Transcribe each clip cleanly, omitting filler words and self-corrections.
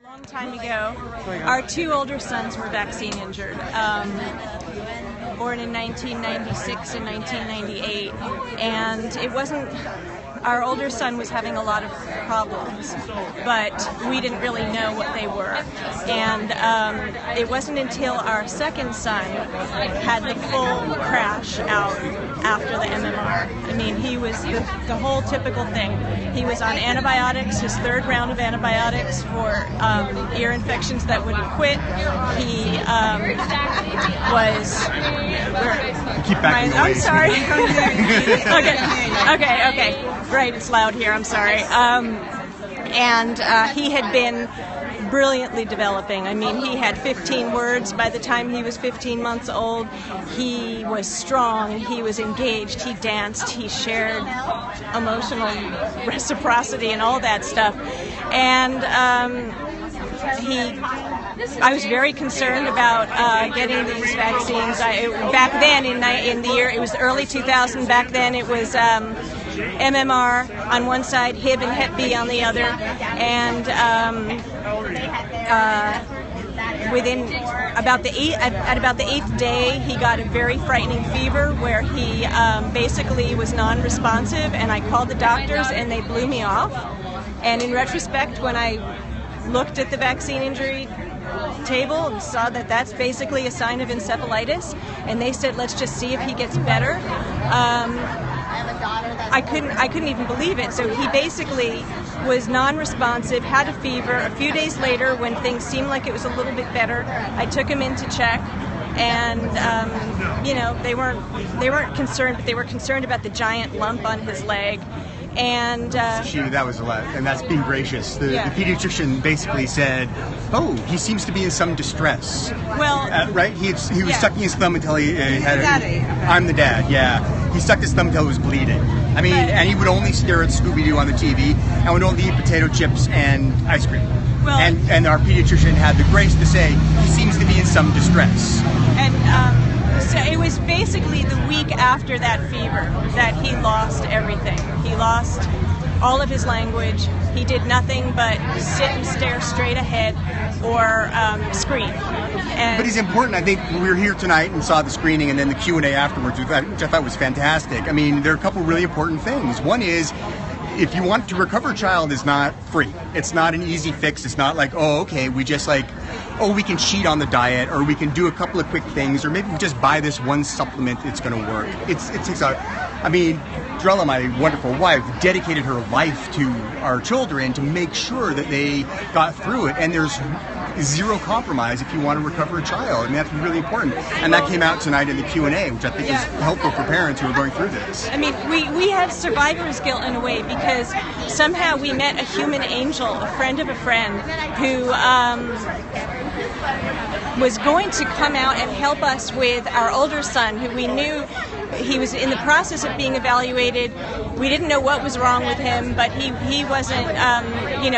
Long time ago, our two older sons were vaccine injured, born in 1996 and 1998, and it wasn't, our older son was having a lot of problems, but we didn't really know what they were, and it wasn't until our second son had the full crash out after the MMR. I mean, he was the whole typical thing. He was on antibiotics, his third round of antibiotics for ear infections that wouldn't quit. He was... Keep backing away. I'm sorry. Okay. Right, it's loud here. I'm sorry. And he had been brilliantly developing. I mean, he had 15 words by the time he was 15 months old. He was strong, he was engaged, he danced, he shared emotional reciprocity and all that stuff. And I was very concerned about getting these vaccines. Back then, in the year, it was early 2000, back then it was MMR on one side, Hib and Hep B on the other, and about the eighth day, he got a very frightening fever where he basically was non-responsive, and I called the doctors and they blew me off. And in retrospect, when I looked at the vaccine injury table and saw that that's basically a sign of encephalitis, and they said, let's just see if he gets better. I couldn't even believe it. So he basically was non-responsive, had a fever. A few days later, when things seemed like it was a little bit better, I took him in to check, and they weren't concerned, but they were concerned about the giant lump on his leg. And that was a lot, and that's being gracious. The pediatrician basically said, "Oh, he seems to be in some distress." Well, right? He was sucking his thumb until he had. I'm the dad. Yeah, he sucked his thumb until it was bleeding. I mean, and he would only stare at Scooby-Doo on the TV, and would only eat potato chips and ice cream. Well, and our pediatrician had the grace to say he seems to be in some distress. And so it was basically the week after that fever that he lost everything. He lost all of his language. He did nothing but sit and stare straight ahead or scream. But he's important. I think we were here tonight and saw the screening and then the Q&A afterwards, which I thought was fantastic. I mean, there are a couple really important things. One is, if you want to recover a child, is not free. It's not an easy fix. It's not like, oh, okay, we just we can cheat on the diet, or we can do a couple of quick things, or maybe we just buy this one supplement, it's going to work. It takes Drella, my wonderful wife, dedicated her life to our children to make sure that they got through it, and there's zero compromise if you want to recover a child. I mean, that's really important. And that came out tonight in the Q&A, which I think is helpful for parents who are going through this. I mean, we have survivor's guilt in a way, because somehow we met a human angel, a friend of a friend, who was going to come out and help us with our older son, who we knew he was in the process of being evaluated. We didn't know what was wrong with him, but he wasn't,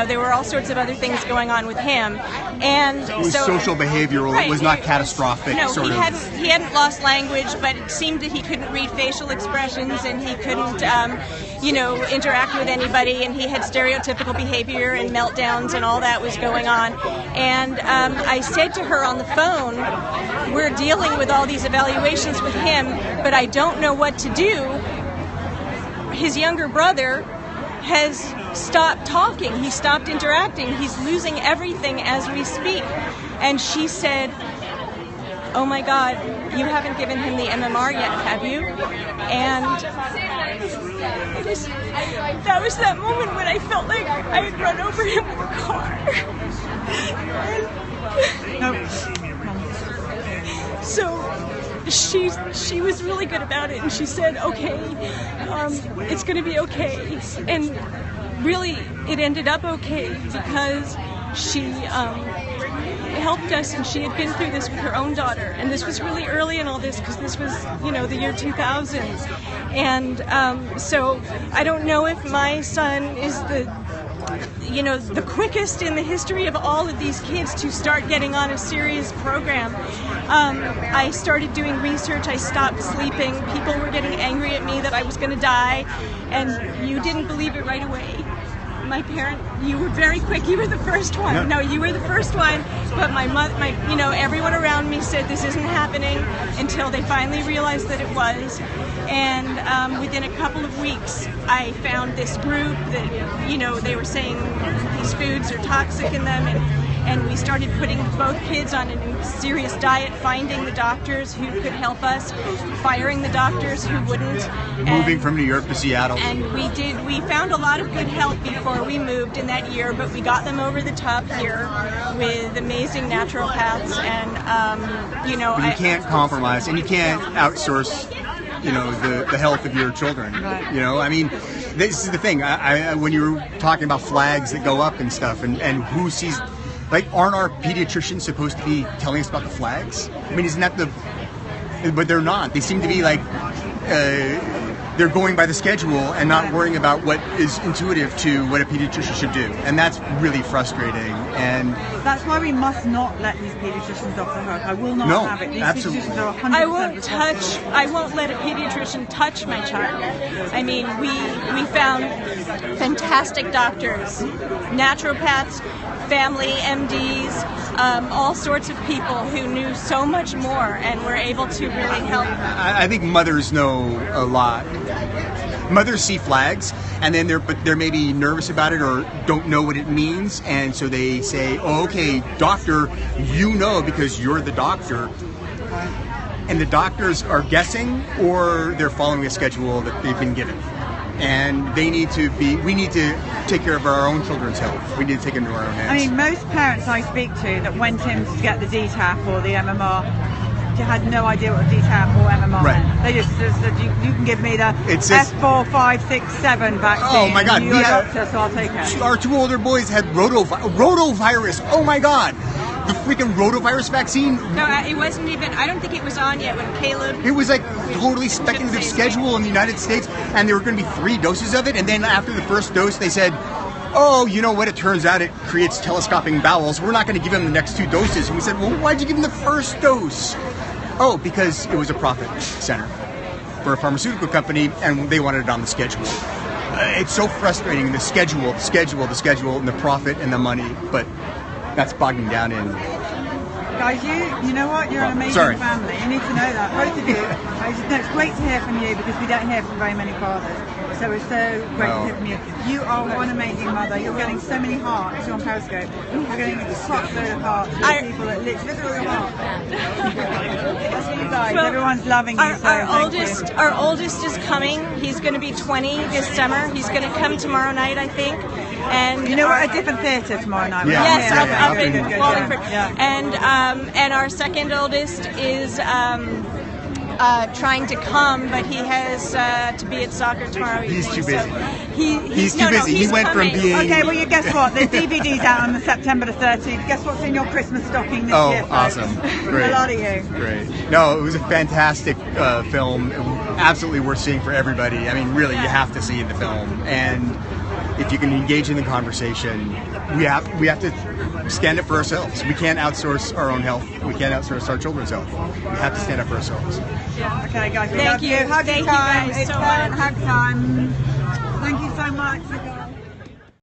there were all sorts of other things going on with him. And it was social behavioral, right. It was not catastrophic. No, he hadn't lost language, but it seemed that he couldn't read facial expressions, and he couldn't, interact with anybody, and he had stereotypical behavior and meltdowns, and all that was going on. And I said to her on the phone, we're dealing with all these evaluations with him, but I don't know what to do. His younger brother has stopped talking. He stopped interacting. He's losing everything as we speak. And she said, oh my God, you haven't given him the MMR yet, have you? And that was that moment when I felt like I had run over him with a car. So she was really good about it, and she said, okay, it's going to be okay. And really, it ended up okay, because she helped us, and she had been through this with her own daughter, and this was really early in all this, because this was, the year 2000. And so I don't know if my son is the quickest in the history of all of these kids to start getting on a serious program. I started doing research. I stopped sleeping. People were getting angry at me that I was going to die, and you didn't believe it right away. my parent, you were very quick. You were the first one. Yeah. No, you were the first one. But everyone around me said this isn't happening until they finally realized that it was. And within a couple of weeks, I found this group that, they were saying these foods are toxic in them, and we started putting both kids on a serious diet, finding the doctors who could help us, firing the doctors who wouldn't. Moving from New York to Seattle. And we found a lot of good help before we moved in that year, but we got them over the top here with amazing naturopaths, and But you can't compromise, and you can't outsource the health of your children. Right. This is the thing. When you were talking about flags that go up and stuff, and who sees, aren't our pediatricians supposed to be telling us about the flags? Isn't that but they're not. They seem to be they're going by the schedule and not worrying about what is intuitive to what a pediatrician should do, and that's really frustrating. And that's why we must not let these pediatricians off the hook. I will not have it. These absolutely. pediatricians are 100% I won't let a pediatrician touch my child. We found fantastic doctors, naturopaths, family MDs, all sorts of people who knew so much more and were able to really help. I think mothers know a lot. Mothers see flags, and then they're maybe nervous about it or don't know what it means, and so they say, "Oh, okay, doctor, because you're the doctor." And the doctors are guessing, or they're following a schedule that they've been given. And we need to take care of our own children's health. We need to take it into our own hands. Most parents I speak to that went in to get the DTaP or the MMR had no idea what DTaP or MMR meant. They just said, you can give me the F4, 5, 6, 7 vaccine. Oh my God. You're a doctor, so I'll take it. Our two older boys had rotavirus. Oh my God. The freaking rotavirus vaccine. No, it wasn't even, I don't think it was on yet when Caleb... It was totally speculative schedule in the United States, and there were going to be 3 doses of it, and then after the first dose they said, oh, you know what, it turns out it creates telescoping bowels. We're not going to give him the next 2 doses. And we said, well, why'd you give him the first dose? Oh, because it was a profit center for a pharmaceutical company, and they wanted it on the schedule. It's so frustrating, the schedule, and the profit and the money, but that's bogging down in. Guys, you know what? You're an amazing family. You need to know that, both of you. It's great to hear from you because we don't hear from very many fathers. So it's so great to hear from you. You are one amazing mother. You're getting so many hearts on Periscope. You're getting a truckload of hearts from people that literally heart. That's for you guys. Everyone's loving you. Our oldest is coming. He's going to be 20 this summer. He's going to come tomorrow night, I think. And we're at a different theatre tomorrow night. Yes, up in Wallingford. And our second oldest is trying to come, but he has to be at soccer tomorrow evening. He's too busy. So he's too busy. He went from being... Okay, well, guess what? The DVD's out on September the 13th. Guess what's in your Christmas stocking this year, folks? Awesome. Great. A lot of you. Great. No, it was a fantastic film. Absolutely worth seeing for everybody. Really, you have to see the film. And if you can engage in the conversation, we have to stand up for ourselves. We can't outsource our own health. We can't outsource our children's health. We have to stand up for ourselves. Yeah. Okay, guys. Thank you. Hug Thank time. you guys It's so parent much. hug time. Thank you so much.